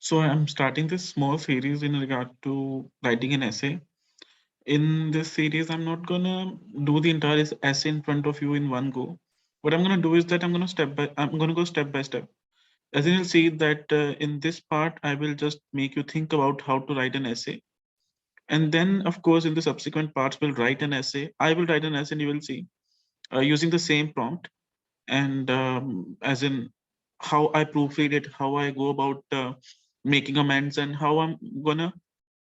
So I'm starting this small series in regard to writing an essay. In this series, I'm not gonna do the entire essay in front of you in one go. What I'm gonna do is that I'm gonna go step by step. As you'll see that in this part, I will just make you think about how to write an essay. And then, of course, in the subsequent parts, we'll write an essay. I will write an essay and you will see using the same prompt and as in how I proofread it, how I go about making amends, and how I'm gonna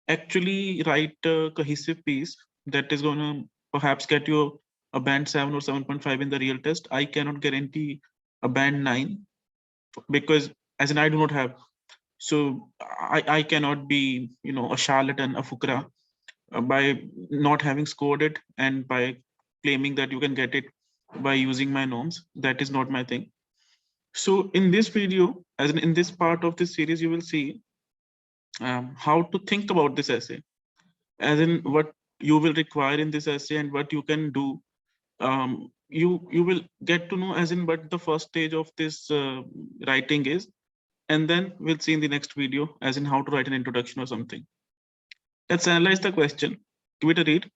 actually write a cohesive piece that is gonna perhaps get you a band 7 or 7.5 in the real test. I cannot guarantee a band 9 because as in I do not have. So I cannot be, a charlatan, a fukra by not having scored it and by claiming that you can get it by using my norms. That is not my thing. So in this video, as in this part of this series, you will see how to think about this essay, as in what you will require in this essay and what you can do. You will get to know as in what the first stage of this writing is, and then we'll see in the next video as in how to write an introduction or something. Let's analyze the question. Give it a read.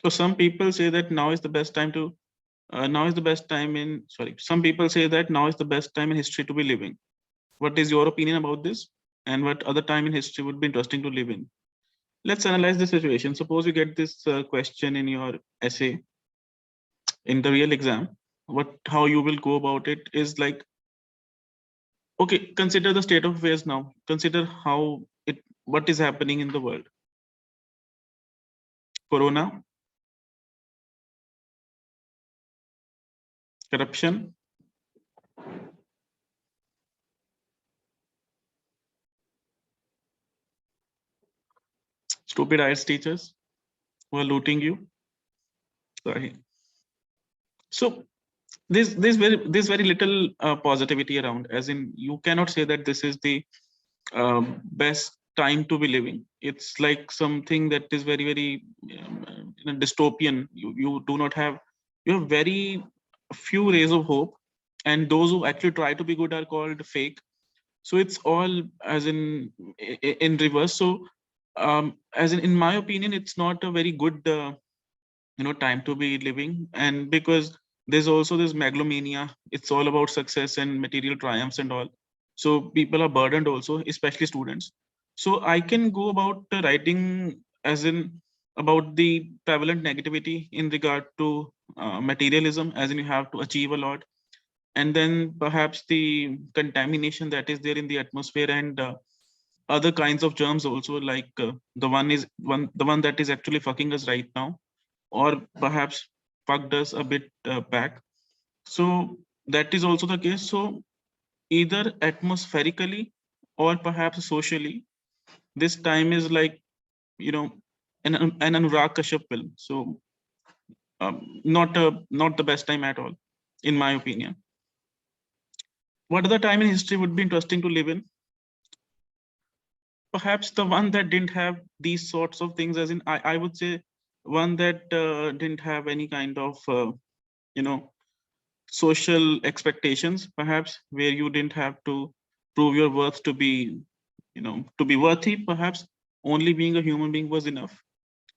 So some people say that now is the best time to now is the best time in sorry some people say that now is the best time in history to be living. What is your opinion about this? And what other time in history would be interesting to live in? Let's analyze the situation. Suppose you get this question in your essay in the real exam. How you will go about it is like, okay, consider the state of affairs now. Consider what is happening in the world. Corona, corruption, stupid IELTS teachers who are looting you. Sorry. So there's very little positivity around, as in you cannot say that this is the best time to be living. It's like something that is very dystopian. You do not have, you have very few rays of hope, and those who actually try to be good are called fake. So it's all as in reverse. So as in my opinion, it's not a very good time to be living. And because there's also this megalomania, it's all about success and material triumphs and all. So people are burdened also, especially students. So I can go about writing as in about the prevalent negativity in regard to materialism, as in you have to achieve a lot, and then perhaps the contamination that is there in the atmosphere, and other kinds of germs also, like the one that is actually fucking us right now, or perhaps fucked us a bit back. So that is also the case. So either atmospherically or perhaps socially, this time is like, you know, an Anurag Kashyap film. So not the best time at all, in my opinion. What other time in history would be interesting to live in? Perhaps the one that didn't have these sorts of things, as in I would say one that didn't have any kind of you know social expectations, perhaps, where you didn't have to prove your worth to be, to be worthy. Perhaps only being a human being was enough,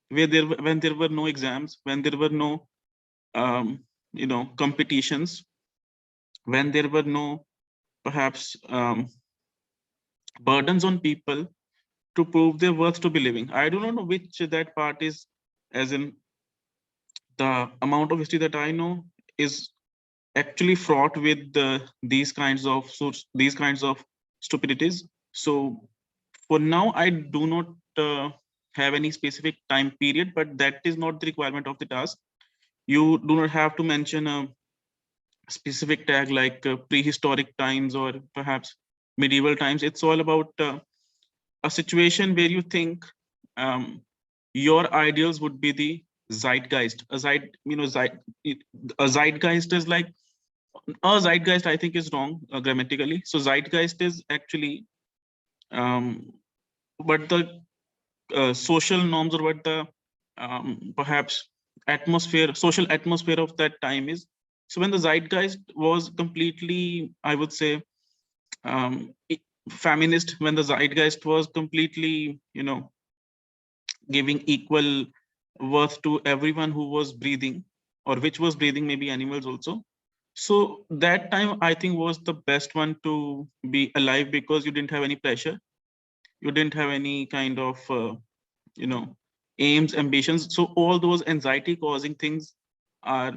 where when there were no exams, when there were no competitions, when there were no perhaps burdens on people to prove their worth to be living. I do not know which that part is, as in the amount of history that I know is actually fraught with these kinds of stupidities. So for now, I do not have any specific time period, but that is not the requirement of the task. You do not have to mention a specific tag like prehistoric times or perhaps medieval times. It's all about a situation where you think your ideals would be the zeitgeist. A zeitgeist is like, zeitgeist I think is wrong grammatically. So zeitgeist is actually what the social norms, or what the perhaps social atmosphere of that time is. So when the zeitgeist was completely, I would say, feminist, when the zeitgeist was completely, giving equal worth to everyone who was breathing, or which was breathing, maybe animals also. So that time, I think, was the best one to be alive, because you didn't have any pressure, you didn't have any kind of aims, ambitions. So all those anxiety causing things are,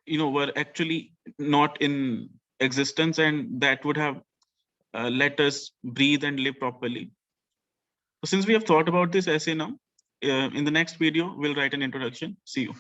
were actually not in existence, and that would have let us breathe and live properly. So since we have thought about this essay now, in the next video we'll write an introduction. See you.